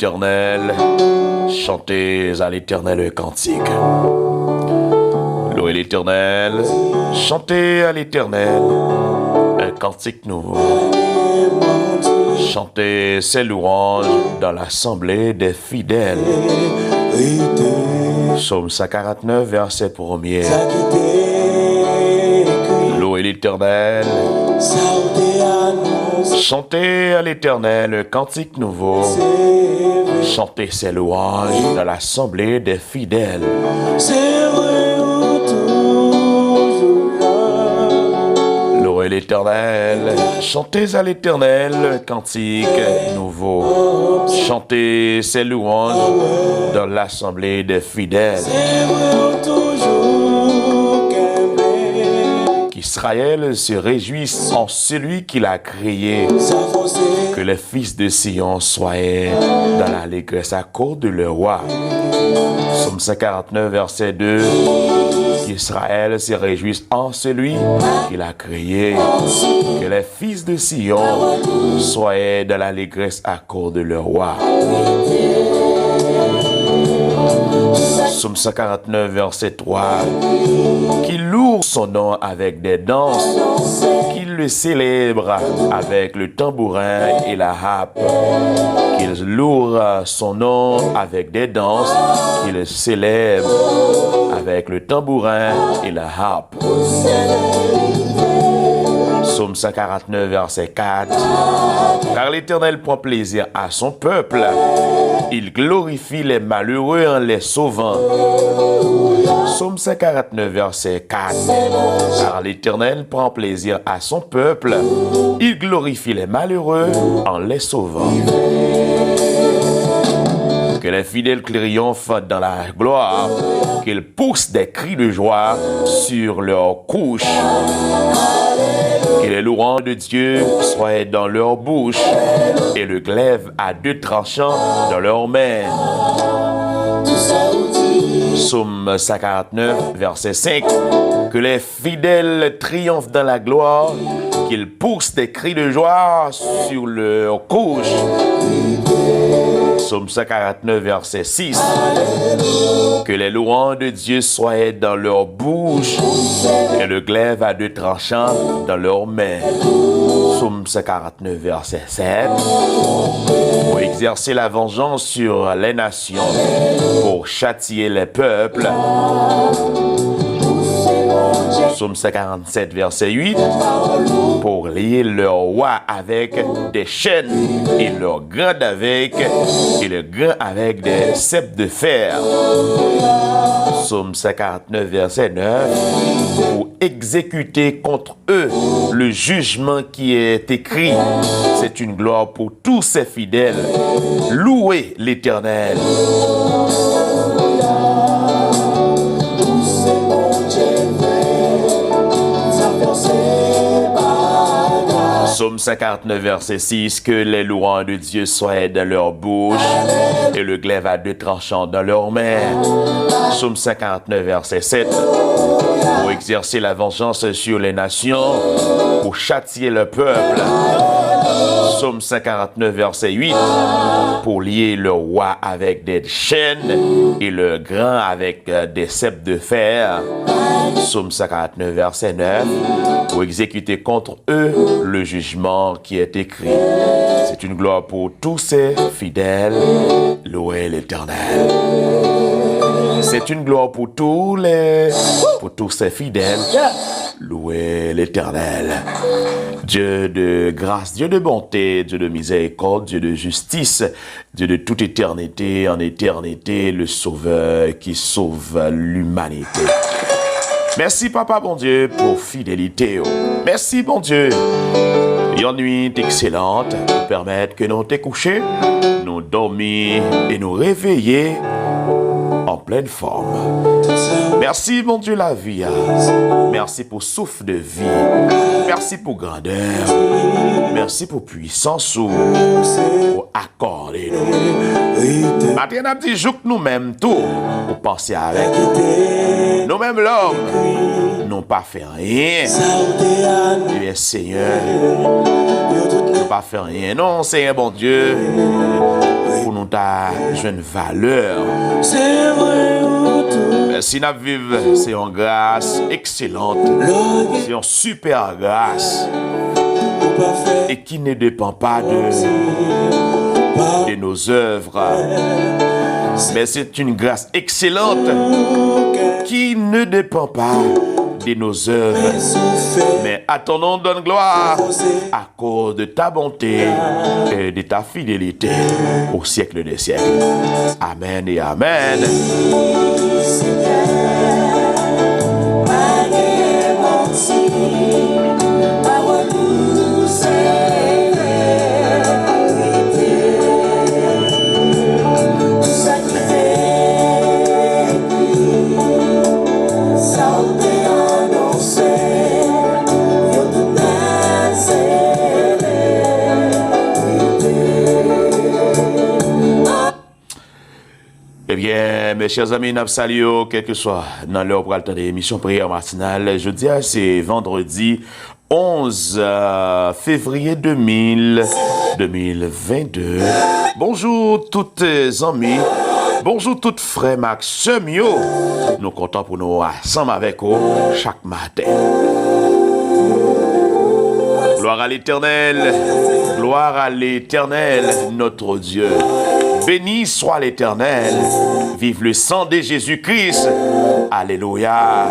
l'Éternel, chantez à l'Éternel un cantique. Louez l'Éternel, chantez à l'Éternel un cantique nouveau. Chantez ses louanges dans l'assemblée des fidèles. Psaume 149, verset 1er. Louez l'Éternel, chantez à l'Éternel un cantique nouveau. Chantez ses louanges dans l'assemblée des fidèles. Louez l'Éternel, chantez à l'Éternel un cantique nouveau. Chantez ses louanges dans l'assemblée des fidèles. Qu'Israël se réjouisse en celui qui l'a créé. Que les fils de Sion soient dans l'allégresse à cause de leur roi. Psaume 149, verset 2. Qu'Israël se réjouisse en celui qui l'a créé. Que les fils de Sion soient dans l'allégresse à cause de leur roi. Psaume 149, verset 3. Qu'il loue son nom avec des danses, qu'il le célèbre avec le tambourin et la harpe. Qu'il loue son nom avec des danses, qu'il le célèbre avec le tambourin et la harpe. Psaume 149, verset 4. Car l'Éternel prend plaisir à son peuple. Il glorifie les malheureux en les sauvant. Psaume 149, verset 4. Car l'Éternel prend plaisir à son peuple. Il glorifie les malheureux en les sauvant. Que les fidèles triomphent dans la gloire, qu'ils poussent des cris de joie sur leurs couches. Que les louanges de Dieu soient dans leur bouche et le glaive à deux tranchants dans leurs mains. Psaume 149, verset 5. Que les fidèles triomphent dans la gloire, qu'ils poussent des cris de joie sur leurs couches. Psaume 149, verset 6. Que les louanges de Dieu soient dans leur bouche et le glaive à deux tranchants dans leurs mains. Psaume 149, verset 7. Pour exercer la vengeance sur les nations, pour châtier les peuples. Psaume 147, verset 8. Pour lier leur roi avec des chaînes et leur grade avec et le grain avec des ceps de fer. Psaume 149, verset 9. Pour exécuter contre eux le jugement qui est écrit. C'est une gloire pour tous ses fidèles. Louez l'Éternel. Psaume 59, verset 6. Que les louanges de Dieu soient dans leur bouche et le glaive à deux tranchants dans leurs mains. Psaume 59, verset 7. Pour exercer la vengeance sur les nations, pour châtier le peuple. Psaume 149, verset 8. Pour lier le roi avec des chaînes et le grain avec des ceps de fer. Psaume 149, verset 9. Pour exécuter contre eux le jugement qui est écrit. C'est une gloire pour tous ces fidèles. Louez l'Éternel. C'est une gloire pour tous ces fidèles. Louez l'Éternel. Dieu de grâce, Dieu de bonté, Dieu de miséricorde, Dieu de justice, Dieu de toute éternité en éternité, le Sauveur qui sauve l'humanité. Merci, Papa, bon Dieu, pour fidélité. Merci, bon Dieu. Une nuit excellente pour permettre que nous t'ayons couché, nous dormir et nous réveiller en pleine forme. Merci, mon Dieu, la vie. Merci pour souffle de vie. Merci pour grandeur. Merci pour puissance pour accorder nous. Maintenant, on a dit jour que nous-mêmes tout pour penser avec nous. Nous-mêmes l'homme, n'ont pas fait rien. Tu es Seigneur. Nous pas faire rien. Non, c'est un bon Dieu pour nous donner une valeur. Si nous vivons, c'est une grâce excellente. C'est une super grâce. Et qui ne dépend pas de nos œuvres. Mais c'est une grâce excellente qui ne dépend pas de nos œuvres. Mais à ton nom donne gloire à cause de ta bonté et de ta fidélité au siècle des siècles. Amen et Amen. Eh bien, mes chers amis, nous saluons, quel que soit dans l'heure pour le temps de l'émission Prière matinale. Je dis, c'est vendredi 11 février 2022. Bonjour toutes les amis. Bonjour toutes frères Maxime. Nous comptons pour nous ensemble avec vous chaque matin. Gloire à l'Éternel. Gloire à l'Éternel, notre Dieu. Béni soit l'Éternel. Vive le sang de Jésus-Christ. Alléluia.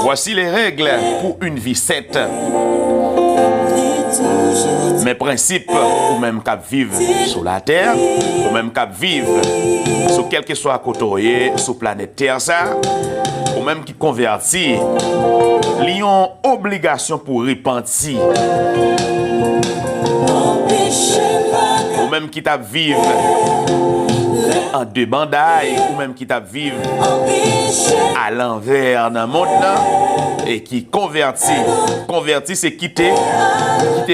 Voici les règles pour une vie sainte. Mes principes, ou même qu'à vivre sur la terre, ou même qu'à vivre sur quel que soit côté, sur planète Terre, ça, ou même qui convertit, ils ont obligation pour repentir. Ou même qui t'a vivre en deux bandailles, ou même qui t'a vivre à l'envers dans le monde, et qui convertit. Convertit, c'est quitter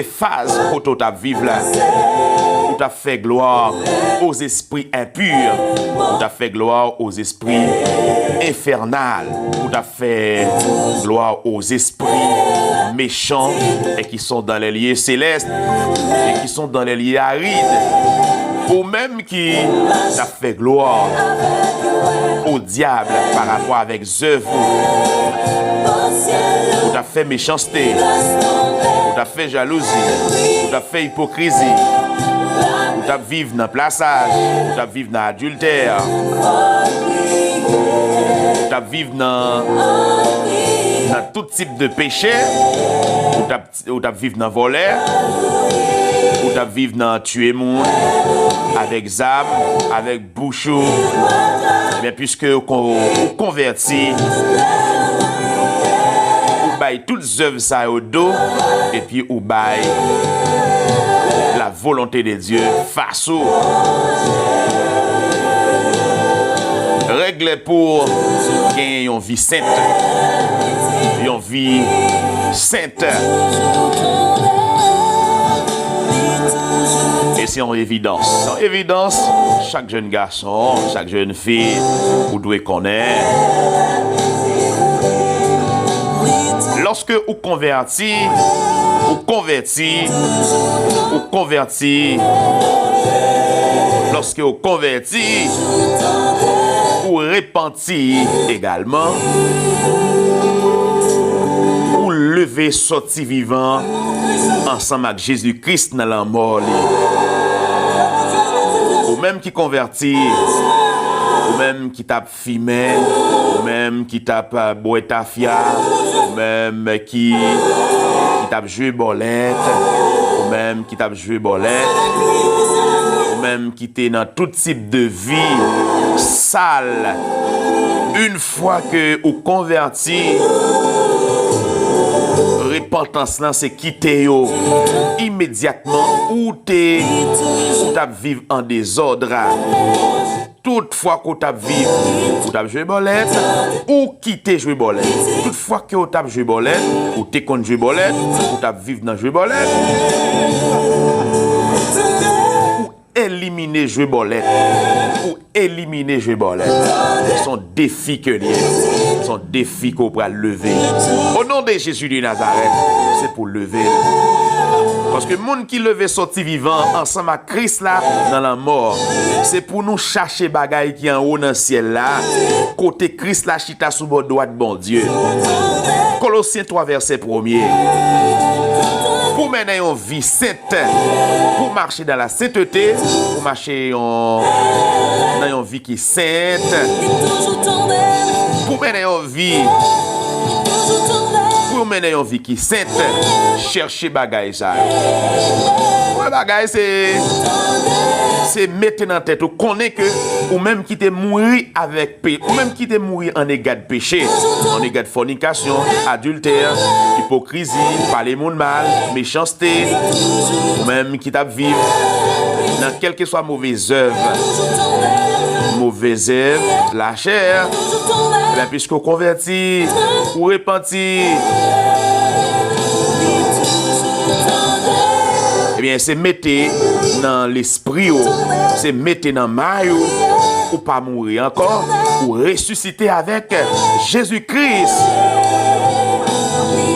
phase pour tout à vivre là. Où t'as fait gloire aux esprits impurs. Où t'as fait gloire aux esprits infernals. Où t'as fait gloire aux esprits méchants et qui sont dans les lieux célestes et qui sont dans les lieux arides. Ou même qui t'a fait gloire au diable par rapport avec œuvres. Où t'as fait méchanceté. Où t'as fait jalousie. Où t'as fait hypocrisie. Où t'as vivre dans le plaçage. Où t'as vivre dans l'adultère. Où t'as vivre dans tout type de péché. Où t'as vivre dans voler. Où t'as vivre dans tuer monde. Avec zam, avec bouchou. Eh bien, puisque on convertit, on baille toutes les œuvres ça au dos, et puis on baille la volonté de Dieu face au. Règle pour gagner une vie sainte. Une vie sainte. Et c'est en évidence. En évidence, chaque jeune garçon, chaque jeune fille, vous devez connaître. Lorsque vous convertissez, lorsque vous convertissez, vous repentez également, vous levez sorti vivant ensemble avec Jésus-Christ dans la mort. Ou même qui convertit, ou même qui tape fumé, ou même qui tape boetafia, ou même qui tape jouer bolette, ou même qui tape jouer bolette, ou même qui est dans tout type de vie sale. Une fois que vous convertit, repentance là c'est quitter yo immédiatement ou t'as vivre en désordre. Toutefois qu'on tape vivre, ou tape jouer bolette, ou quitter jouer bolette. Toutefois que vous tape jouer bolette, ou t'es contre jouer bolette, ou tape vivre dans jouer bolette, ou éliminer jouer bolette, ou éliminer jouer bolette. Son défi que lié, son défi qu'on pourra lever. Au nom de Jésus de Nazareth, c'est pour lever. Parce que le monde qui levé sorti vivant ensemble avec Christ là dans la mort, c'est pour nous chercher bagaille qui en haut dans le ciel là, côté Christ là chita sous bord droit de bon Dieu. Colossiens 3 verset 1er. Pour mener une vie sainte, pour marcher dans la sainteté, pour marcher dans une vie qui est sainte, pour mener une vie pour mener une vie qui est sainte, chercher bagaille ça. Ouais, bagaille c'est mettre dans la tête ou connaître que ou même qui te mourir avec ou même qui te mourir en égard de péché, en égard de fornication, adultère, hypocrisie, parler monde mal, méchanceté, ou même qui t'a vivre dans quelle que soit mauvaise œuvre, la chair, bien puisqu'on convertit ou repentit, eh bien c'est mettre dans l'esprit, c'est mettre dans maillot ou pas mourir encore, ou ressusciter avec Jésus-Christ.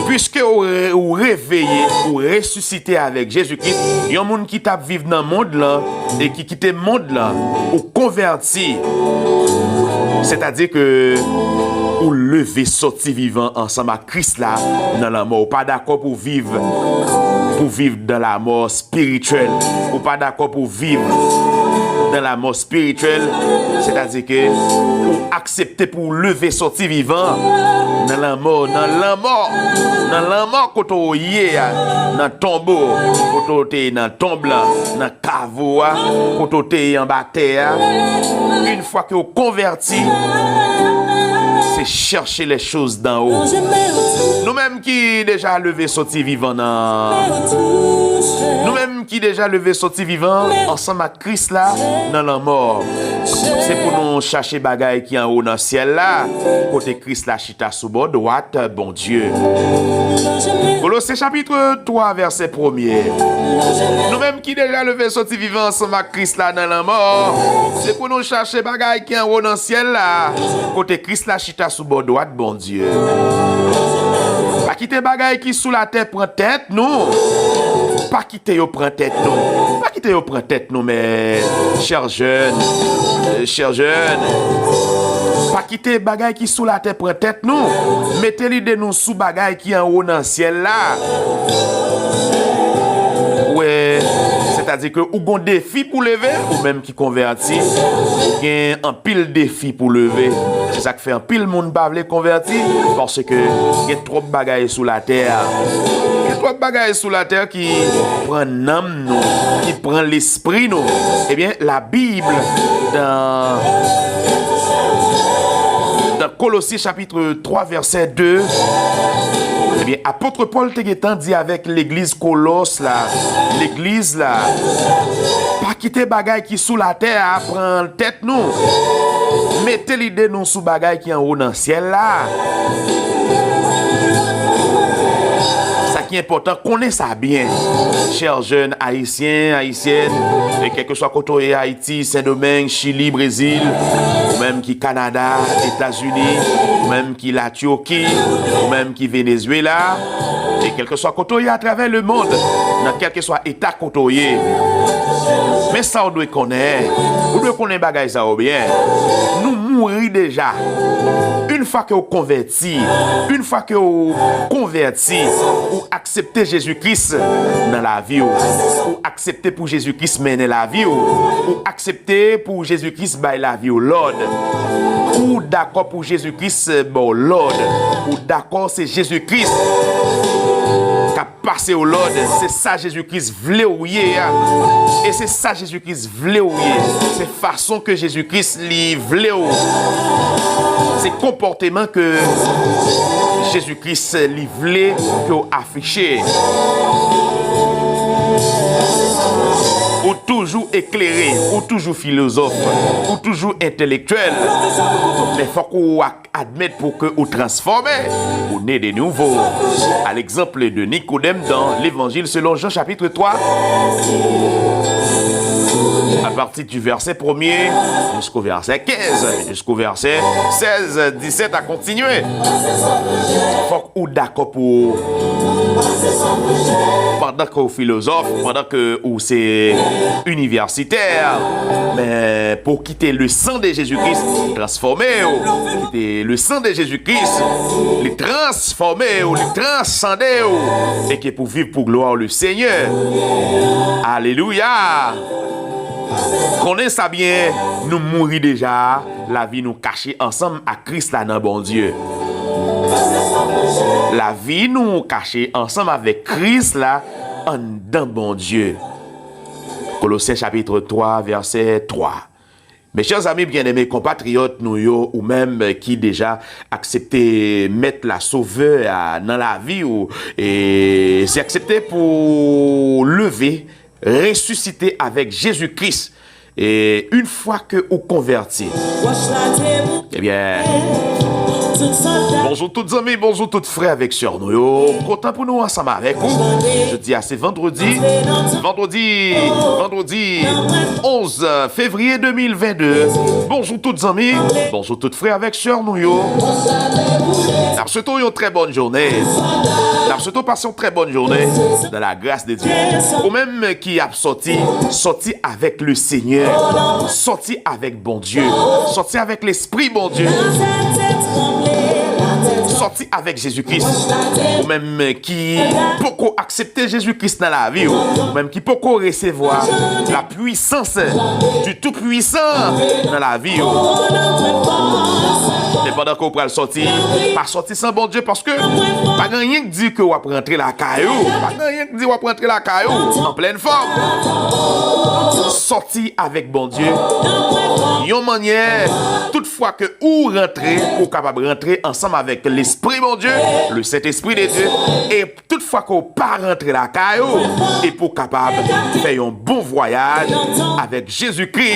Puisque vous réveillez ou ressuscitez avec Jésus-Christ, il y a un monde qui tape vivre dans le monde là et qui quitte le monde là ou converti. C'est-à-dire que ou lever sorti vivant ensemble avec Christ là dans la mort. Ou pas d'accord pour vivre dans la mort spirituelle. Ou pas d'accord pour vivre dans la mort spirituelle. C'est-à-dire que ou accepter pour lever sorti vivant dans la mort quand on y est dans le tombeau, quand on est dans le tombe là, dans le caveau, quand on est en bataille. Une fois que vous converti, c'est chercher les choses d'en haut. Nous-mêmes qui déjà levé sorti vivant nous-mêmes qui déjà levé sorti vivant ensemble avec Christ là dans la mort. C'est pour nous chercher bagaille qui en haut dans le ciel là, côté Christ là chita sous bord droite, bon Dieu. Colossiens chapitre 3 verset 1er. Nous-mêmes qui déjà levé sorti vivant ensemble avec Christ là dans la mort, c'est pour nous chercher bagaille qui en haut dans le ciel là, côté Christ là chita sous bord droite, bon Dieu. Pas quitter bagaille qui sous la terre prend tête nous. Pas quitter yo prend tête nous. Pas quitter yo prend tête nous, mais chers jeunes, pas quitter bagaille qui sous la terre prend tête nous. Mettez l'idée nous sous bagaille qui en haut dans le ciel là. Ouais, c'est-à-dire que ou gon défi pour lever ou même qui convertit, ou gen un pile défi pour lever. C'est ça qui fait un pile monde pas vle convertir parce que y a trop de bagaille sous la terre. Il y a trop de bagaille sous la terre qui prend l'âme nous, qui prend l'esprit nous. Eh bien, la Bible dans Colossiens chapitre 3 verset 2, eh bien, apôtre Paul Tegetan dit avec l'église Colosse là, l'église là, pas quitter bagaille qui sous la terre, prendre tête nous, mettez l'idée nous sous bagaille qui en haut dans le ciel là. Ça qui est important, connaissez ça bien, chers jeunes haïtiens, haïtiennes, et quel que soit côté Haïti, Saint-Domingue, Chili, Brésil, ou même qui Canada, États-Unis, ou même qui la Turquie, ou même qui Venezuela, et quel que soit côté à travers le monde, dans quel que soit état côté. Mais ça on doit connaître, on doit connaître bagaille ça ou bien. Nous mourir déjà. Une fois que vous convertis, ou acceptez Jésus-Christ dans la vie, ou acceptez pour Jésus-Christ mener la vie, ou acceptez pour Jésus-Christ bailler la vie au Lord, ou d'accord pour Jésus-Christ bon Lord, ou d'accord c'est Jésus-Christ qui a passé au Lord, c'est ça Jésus-Christ voulait ouiller, et c'est ça Jésus-Christ voulait ouiller, c'est façon que Jésus-Christ lui voulait ouiller. C'est comportement que Jésus-Christ lui voulait que afficher. ou toujours éclairé, ou toujours philosophe, ou toujours intellectuel. Mais il faut qu'on admette pour que vous transformez, vous naissez de nouveau. À l'exemple de Nicodème dans l'évangile selon Jean chapitre 3, à partir du verset 1er jusqu'au verset 15, jusqu'au verset 16, 17 à continuer. Faut que vous d'accord pour pendant que vous philosophe, pendant que vous c'est universitaire, mais pour quitter le sang de Jésus-Christ, transformer, quitter le sang de Jésus-Christ, les transformer, les transcender, et qui pour vivre pour gloire le Seigneur. Alléluia. Connaissez ça bien, nous mourir déjà, la vie nous cachée ensemble à Christ là dans bon Dieu. La vie nous cachée ensemble avec Christ là dans bon Dieu. Colossiens chapitre 3 verset 3. Mes chers amis bien-aimés, compatriotes, nous yo, ou même qui déjà accepté mettre la sauveur dans la vie, ou et c'est accepté pour lever, ressusciter avec Jésus-Christ. Et une fois que vous convertis, eh bien, bonjour toutes amis, bonjour toutes frères avec sœurs. Nous content pour nous ensemble avec vous. Je dis à c'est vendredi 11 février 2022. Bonjour toutes amis, bonjour toutes frères avec sœurs. Nous souhaitons une très bonne journée. Nous souhaitons passer une très bonne journée dans la grâce de Dieu. Ou même qui a sorti avec le Seigneur, sorti avec bon Dieu, sorti avec l'Esprit bon Dieu, sorti avec Jésus-Christ, ou même qui peut accepter Jésus-Christ dans la vie, ou même qui peut recevoir la puissance du Tout-Puissant dans la vie. Et pendant qu'on peut sortir, pas sortir sans bon Dieu, parce que pas rien qui dit que vous allez rentrer la caillou, pas rien qui dit que vous allez rentrer la caillou en pleine forme. Sortir avec bon Dieu, une manière, toutefois que vous rentrez, vous capable de rentrer ensemble avec l'Esprit bon Dieu, le Saint-Esprit de Dieu, et toutefois que vous pas rentrer la caillou, et pour capable de faire un bon voyage avec Jésus-Christ.